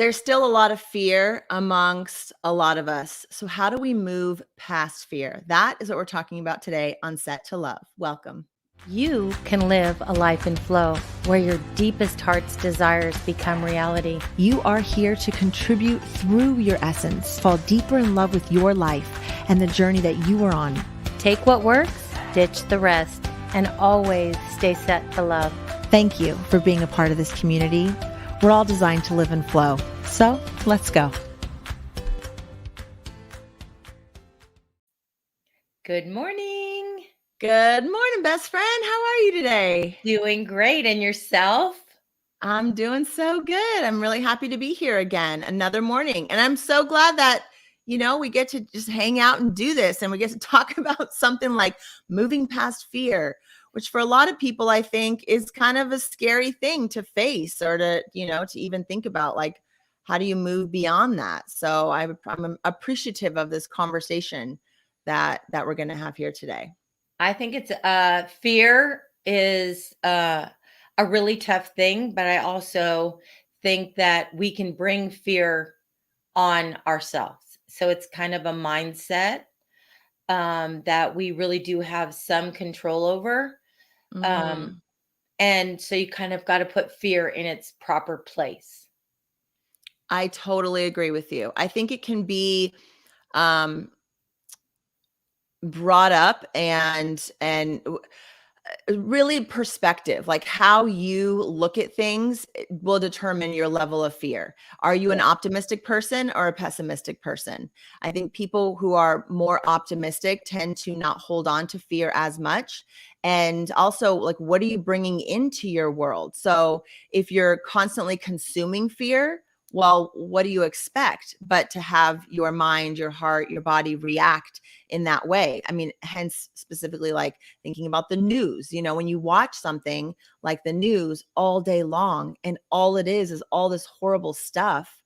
There's still a lot of fear amongst a lot of us. So how do we move past fear? That is what we're talking about today on Set to Love. Welcome. You can live a life in flow where your deepest heart's desires become reality. You are here to contribute through your essence, fall deeper in love with your life and the journey that you are on. Take what works, ditch the rest, and always stay set to love. Thank you for being a part of this community. We're all designed to live in flow. So let's go. Good morning. Good morning, best friend. How are you today? Doing great. And yourself? I'm doing so good. I'm really happy to be here again, another morning. And I'm so glad that, we get to just hang out and do this. And we get to talk about something like moving past fear, which for a lot of people, I think is kind of a scary thing to face or to even think about, like, how do you move beyond that? So I'm appreciative of this conversation that we're going to have here today. I think it's fear is a really tough thing, but I also think that we can bring fear on ourselves. So it's kind of a mindset that we really do have some control over. And so you kind of got to put fear in its proper place. I totally agree with you. I think it can be brought up and really perspective, like how you look at things will determine your level of fear. Are you an optimistic person or a pessimistic person? I think people who are more optimistic tend to not hold on to fear as much. And also, like, what are you bringing into your world? So if you're constantly consuming fear, well, what do you expect but to have your mind, your heart, your body react in that way? I mean, hence specifically like thinking about the news, when you watch something like the news all day long and all it is all this horrible stuff.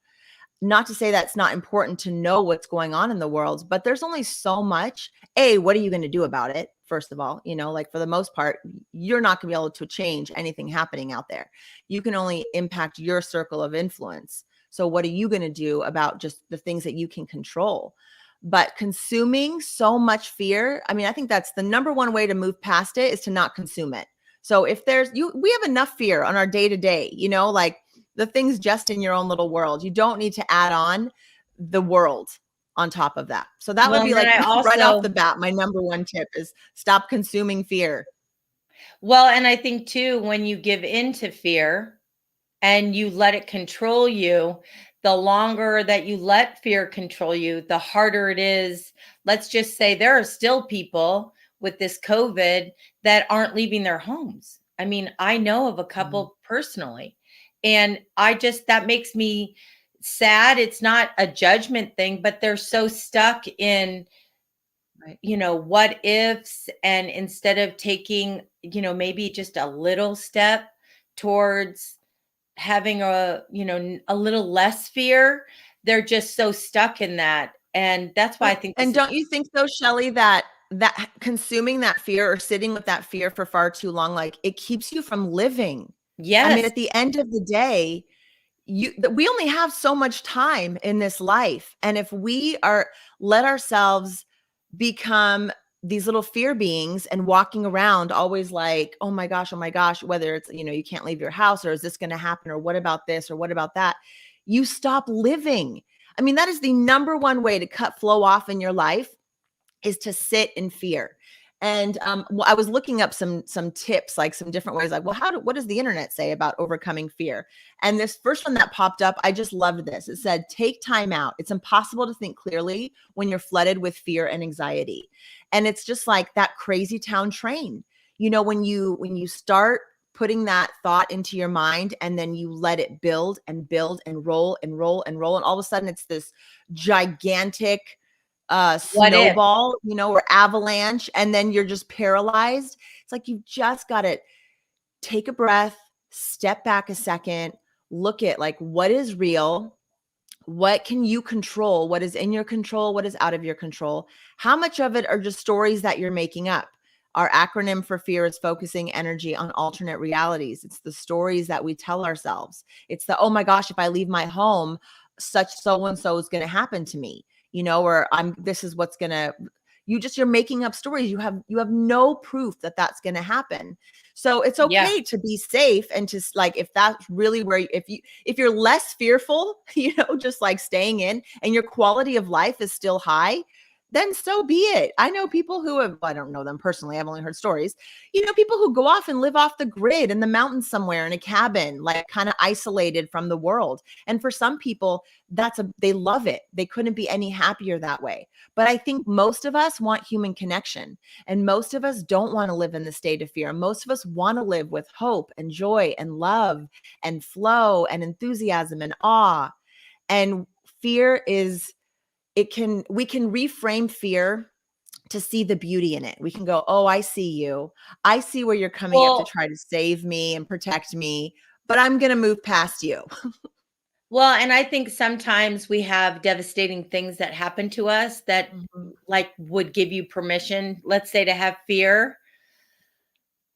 Not to say that's not important to know what's going on in the world, but there's only so much. What are you going to do about it? First of all, like for the most part, you're not going to be able to change anything happening out there. You can only impact your circle of influence. So what are you going to do about just the things that you can control? But consuming so much fear, I mean, I think that's the number one way to move past it is to not consume it. So if we have enough fear on our day to day, like the things just in your own little world. You don't need to add on the world on top of that. So that would be like right off the bat, my number one tip is stop consuming fear. Well, and I think too, when you give in to fear and you let it control you, the longer that you let fear control you, the harder it is. Let's just say there are still people with this COVID that aren't leaving their homes. I mean, I know of a couple personally. And that makes me sad. It's not a judgment thing, but they're so stuck in, what ifs. And instead of taking, maybe just a little step towards having a little less fear, they're just so stuck in that. And that's why I think. And don't you think though, Shelley, that consuming that fear or sitting with that fear for far too long, like it keeps you from living? Yes. I mean, at the end of the day, we only have so much time in this life. And if we let ourselves become these little fear beings and walking around always like, oh my gosh, whether it's, you can't leave your house or is this going to happen? Or what about this? Or what about that? You stop living. I mean, that is the number one way to cut flow off in your life is to sit in fear. And I was looking up some tips, like some different ways, like, well, what does the internet say about overcoming fear? And this first one that popped up, I just loved this. It said, take time out. It's impossible to think clearly when you're flooded with fear and anxiety. And it's just like that crazy town train. When you start putting that thought into your mind and then you let it build and build and roll and roll and roll. And all of a sudden it's this gigantic snowball, or avalanche, and then you're just paralyzed. It's like you've just got to take a breath, step back a second, look at like what is real, what can you control, what is in your control, what is out of your control, how much of it are just stories that you're making up. Our acronym for fear is focusing energy on alternate realities. It's the stories that we tell ourselves. It's the, oh my gosh, if I leave my home, such so and so is going to happen to me, or this is what's going to, you're making up stories. You have no proof that that's going to happen. So it's Yeah. okay to be safe and to like, if that's really where, if you're less fearful, just like staying in and your quality of life is still high, then so be it. I know people who have, I don't know them personally, I've only heard stories, people who go off and live off the grid in the mountains somewhere in a cabin, like kind of isolated from the world. And for some people, they love it. They couldn't be any happier that way. But I think most of us want human connection, and most of us don't want to live in the state of fear. Most of us want to live with hope and joy and love and flow and enthusiasm and awe. And fear is, we can reframe fear to see the beauty in it. We can go, oh, I see you. I see where you're coming up to try to save me and protect me, but I'm going to move past you. Well, and I think sometimes we have devastating things that happen to us that like would give you permission, let's say, to have fear.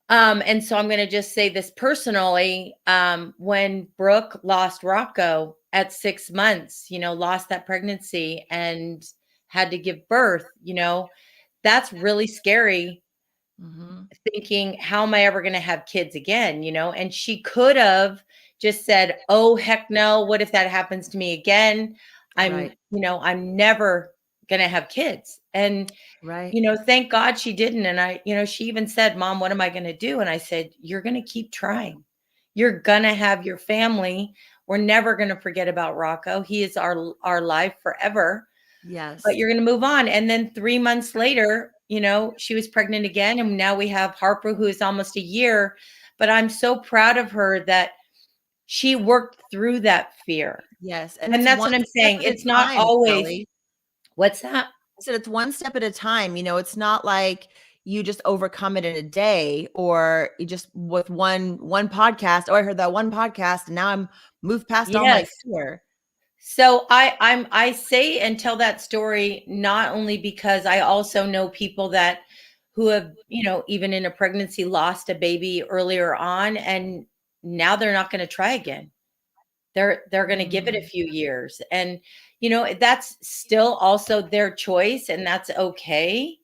And so I'm going to just say this personally. When Brooke lost Rocco at 6 months, lost that pregnancy and had to give birth, that's really scary. Thinking, how am I ever going to have kids again? And she could have just said, oh, heck no. What if that happens to me again? I'm never going to have kids. And right. Thank God she didn't. And she even said, Mom, what am I going to do? And I said, you're going to keep trying. You're going to have your family. We're never going to forget about Rocco. He is our life forever. Yes. But you're going to move on. And then 3 months later, she was pregnant again. And now we have Harper, who is almost a year. But I'm so proud of her that she worked through that fear. Yes. And that's what I'm saying. It's not always. Kelly. What's that? I said it's one step at a time. It's not like you just overcome it in a day, or you just with one podcast. Oh, I heard that one podcast and now I'm moved past all my fear. So I say and tell that story not only because I also know people who have, even in a pregnancy, lost a baby earlier on, and now they're not going to try again. They're going to give it a few years. And, that's still also their choice, and that's okay.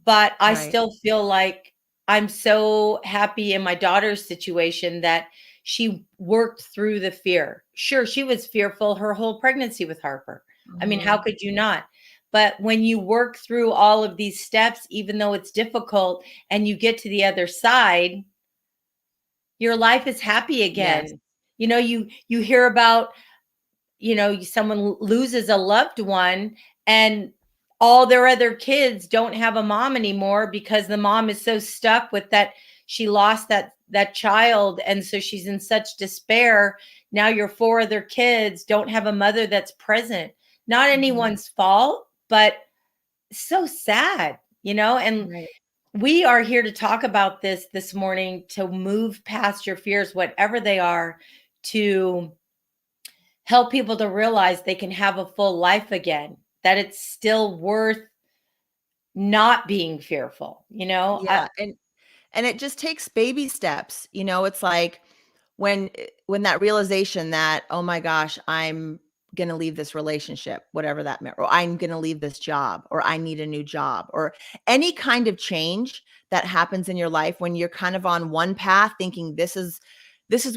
But I still feel like I'm so happy in my daughter's situation that she worked through the fear. Sure, she was fearful her whole pregnancy with Harper. I mean, how could you not? But when you work through all of these steps, even though it's difficult, and you get to the other side, your life is happy again. Yes. You hear about, someone loses a loved one and all their other kids don't have a mom anymore because the mom is so stuck with that. She lost that child. And so she's in such despair. Now your 4 other kids don't have a mother that's present. Not anyone's fault, but so sad, and we are here to talk about this morning, to move past your fears, whatever they are, to help people to realize they can have a full life again, that it's still worth not being fearful, Yeah. And it just takes baby steps. It's like when that realization that, oh my gosh, I'm going to leave this relationship, whatever that meant, or I'm going to leave this job, or I need a new job, or any kind of change that happens in your life when you're kind of on one path thinking this is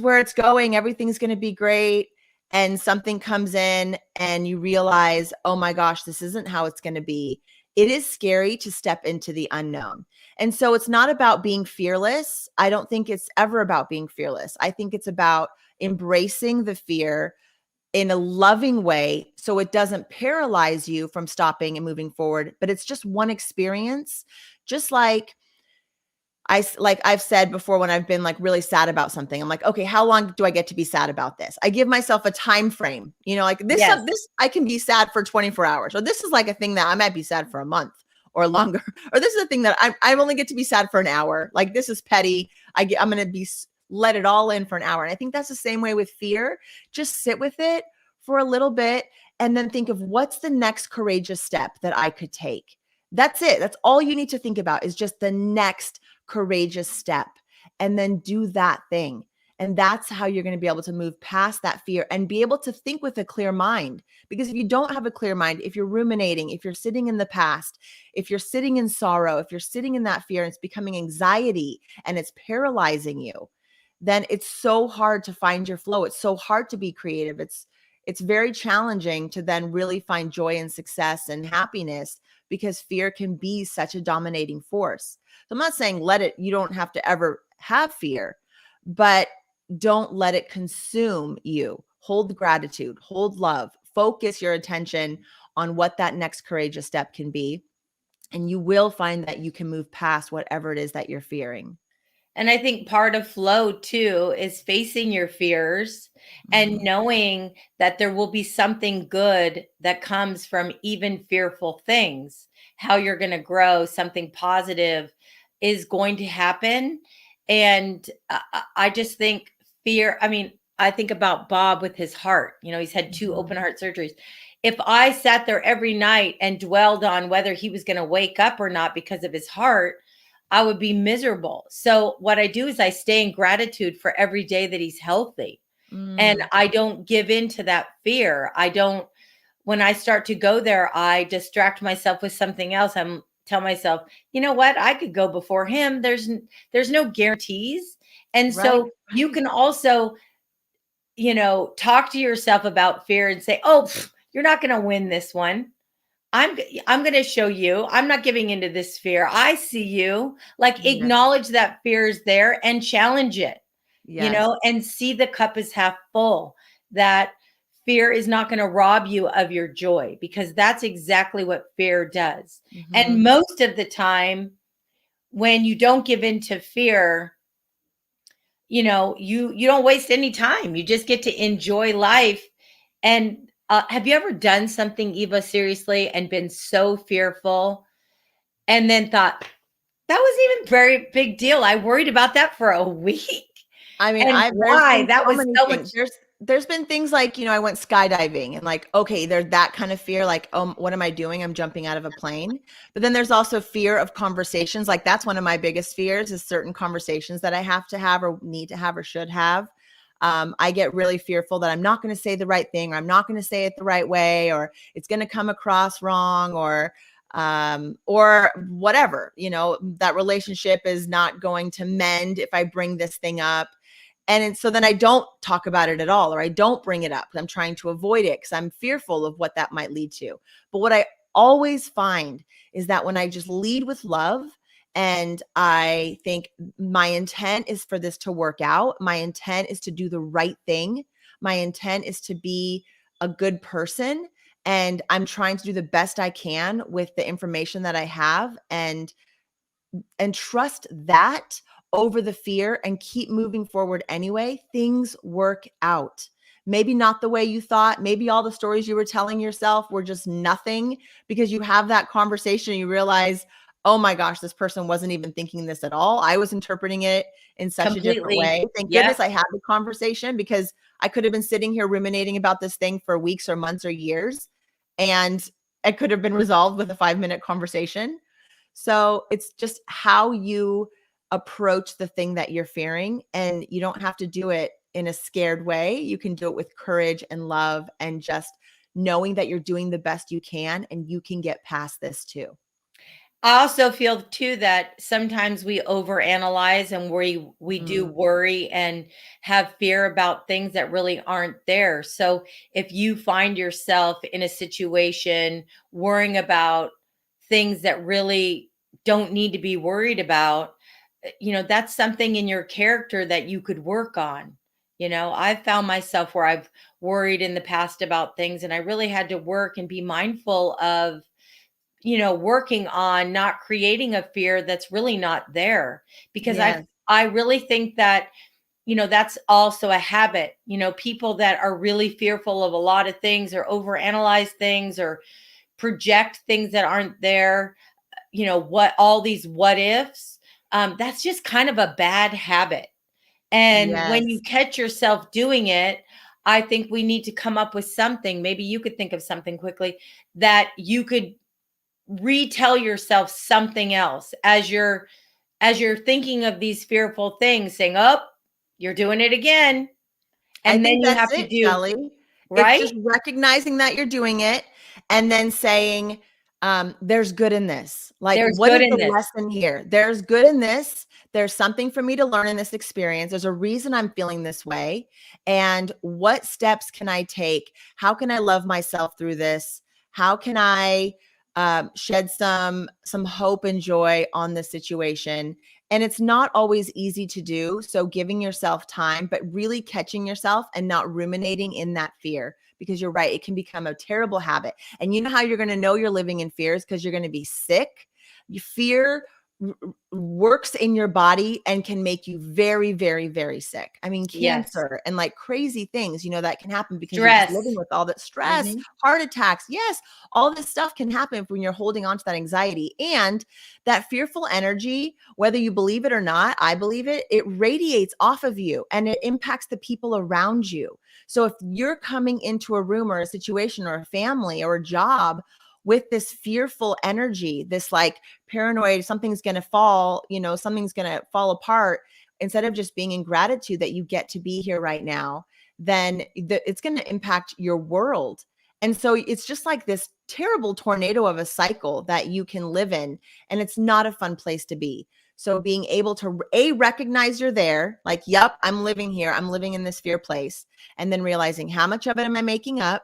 where it's going, everything's going to be great. And something comes in and you realize, oh my gosh, this isn't how it's going to be. It is scary to step into the unknown. And so it's not about being fearless. I don't think it's ever about being fearless. I think it's about embracing the fear in a loving way so it doesn't paralyze you from stopping and moving forward, but it's just one experience. Just like I've said before, when I've been like really sad about something, I'm like, okay, how long do I get to be sad about this? I give myself a time frame, like this I can be sad for 24 hours, or this is like a thing that I might be sad for a month or longer, or this is a thing that I only get to be sad for an hour. Like, this is petty. I'm going to be let it all in for an hour. And I think that's the same way with fear. Just sit with it for a little bit and then think of what's the next courageous step that I could take That's it. That's all you need to think about is just the next courageous step, and then do that thing. And that's how you're going to be able to move past that fear and be able to think with a clear mind. Because if you don't have a clear mind, if you're ruminating, if you're sitting in the past, if you're sitting in sorrow, if you're sitting in that fear and it's becoming anxiety and it's paralyzing you, then it's so hard to find your flow. It's so hard to be creative. It's very challenging to then really find joy and success and happiness, because fear can be such a dominating force. So I'm not saying you don't have to ever have fear, but don't let it consume you. Hold gratitude, hold love, focus your attention on what that next courageous step can be. And you will find that you can move past whatever it is that you're fearing. And I think part of flow too is facing your fears and knowing that there will be something good that comes from even fearful things. How you're going to grow, something positive is going to happen. And I just think fear, I mean, I think about Bob with his heart. You know, he's had 2 open heart surgeries. If I sat there every night and dwelled on whether he was going to wake up or not because of his heart, I would be miserable. So what I do is I stay in gratitude for every day that he's healthy. And I don't give in to that fear. When I start to go there, I distract myself with something else. Tell myself, you know what? I could go before him. There's no guarantees. And so you can also, talk to yourself about fear and say, oh, you're not going to win this one. I'm going to show you. I'm not giving into this fear. I see you. Like, acknowledge that fear is there and challenge it, and see the cup is half full. That fear is not going to rob you of your joy, because that's exactly what fear does. And most of the time, when you don't give in to fear, you don't waste any time. You just get to enjoy life. And have you ever done something, Eva, seriously, and been so fearful and then thought, that wasn't even a very big deal? I worried about that for a week. I mean, And why? That was so much. There's been things like, I went skydiving and like, okay, there's that kind of fear, like, what am I doing? I'm jumping out of a plane. But then there's also fear of conversations. Like, that's one of my biggest fears, is certain conversations that I have to have or need to have or should have. I get really fearful that I'm not going to say the right thing, or I'm not going to say it the right way, or it's going to come across wrong, or whatever, that relationship is not going to mend if I bring this thing up. And so then I don't talk about it at all, or I don't bring it up. I'm trying to avoid it because I'm fearful of what that might lead to. But what I always find is that when I just lead with love, and I think my intent is for this to work out, my intent is to do the right thing, my intent is to be a good person, and I'm trying to do the best I can with the information that I have, and trust that over the fear and keep moving forward anyway, things work out. Maybe not the way you thought. Maybe all the stories you were telling yourself were just nothing, because you have that conversation and you realize, oh my gosh, this person wasn't even thinking this at all. I was interpreting it in such a different way. Thank goodness I had the conversation, because I could have been sitting here ruminating about this thing for weeks or months or years, and it could have been resolved with a 5-minute conversation. So it's just how you approach the thing that you're fearing, and you don't have to do it in a scared way. You can do it with courage and love, and just knowing that you're doing the best you can, and you can get past this too. I also feel too that sometimes we overanalyze, and we do worry and have fear about things that really aren't there. So if you find yourself in a situation worrying about things that really don't need to be worried about, that's something in your character that you could work on. I've found myself where I've worried in the past about things, and I really had to work and be mindful of working on not creating a fear that's really not there. Because I really think that, that's also a habit. People that are really fearful of a lot of things, or overanalyze things, or project things that aren't there, what all these what ifs, that's just kind of a bad habit. And when you catch yourself doing it, I think we need to come up with something. Maybe you could think of something quickly that you could retell yourself something else as you're thinking of these fearful things, saying, "Oh, you're doing it again." I And then think you that's have to it, do, Shelley. It's right? just recognizing that you're doing it and then saying, there's good in this. Like, There's what good is in the this. lesson here? There's good in this. There's something for me to learn in this experience. There's a reason I'm feeling this way. And what steps can I take? How can I love myself through this? How can I shed some hope and joy on this situation? And it's not always easy to do. So giving yourself time, but really catching yourself and not ruminating in that fear, because you're right, it can become a terrible habit. And you know how you're going to know you're living in fears? Because you're going to be sick. Fear works in your body and can make you very, very, very sick. I mean, Yes. cancer and like crazy things, that can happen because you're just living Stress. with all that stress, heart attacks. Yes, all this stuff can happen when you're holding on to that anxiety. And that fearful energy, whether you believe it or not, I believe it, it radiates off of you and it impacts the people around you. So if you're coming into a room or a situation or a family or a job with this fearful energy, this like paranoid, something's going to fall, something's going to fall apart, instead of just being in gratitude that you get to be here right now, then it's going to impact your world. And so it's just like this terrible tornado of a cycle that you can live in. And it's not a fun place to be. So being able to recognize you're there, like, yep, I'm living here. I'm living in this fear place. And then realizing how much of it am I making up?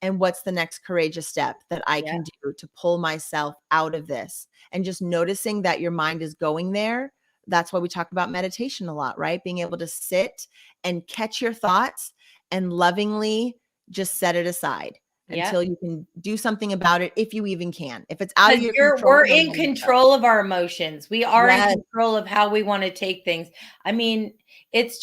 And what's the next courageous step that I can do to pull myself out of this? And just noticing that your mind is going there. That's why we talk about meditation a lot, right? Being able to sit and catch your thoughts and lovingly just set it aside until you can do something about it, if you even can. If it's out of Because your control, we're then in let it go. control of our emotions. We are in Yes. control of how we want to take things. I mean, it's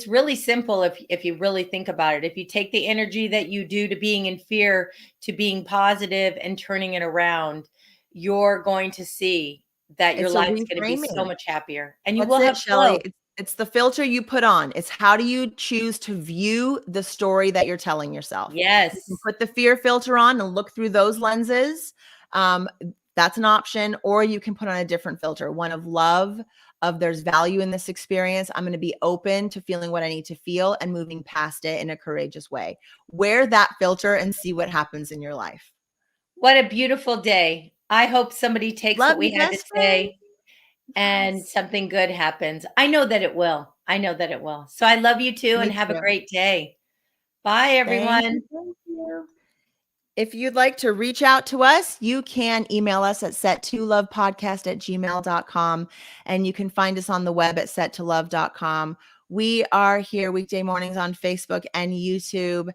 really simple if you really think about it. If you take the energy that you do to being in fear to being positive and turning it around, you're going to see that your It's a life's going to be reframing. so much happier and you That's will it, have Shelley. flow. It's the filter you put on. It's how do you choose to view the story that you're telling yourself? You can Yes. put the fear filter on and look through those lenses. That's an option. Or you can put on a different filter, one of love, of there's value in this experience. I'm going to be open to feeling what I need to feel and moving past it in a courageous way. Wear that filter and see what happens in your life. What a beautiful day. I hope somebody takes Love what we you, had to best friend. say and something good happens. I know that it will. I know that it will. So I love you too and Me have a too. great day. Bye, Thank everyone. you. Thank you. If you'd like to reach out to us, you can email us at set2lovepodcast@gmail.com. And you can find us on the web at set2love.com. We are here weekday mornings on Facebook and YouTube.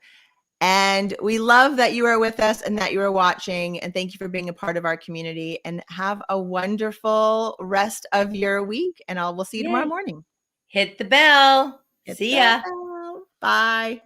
And we love that you are with us and that you are watching. And thank you for being a part of our community. And have a wonderful rest of your week. And we'll see you tomorrow Yay. morning. Hit the bell. Hit See the ya. bell. Bye.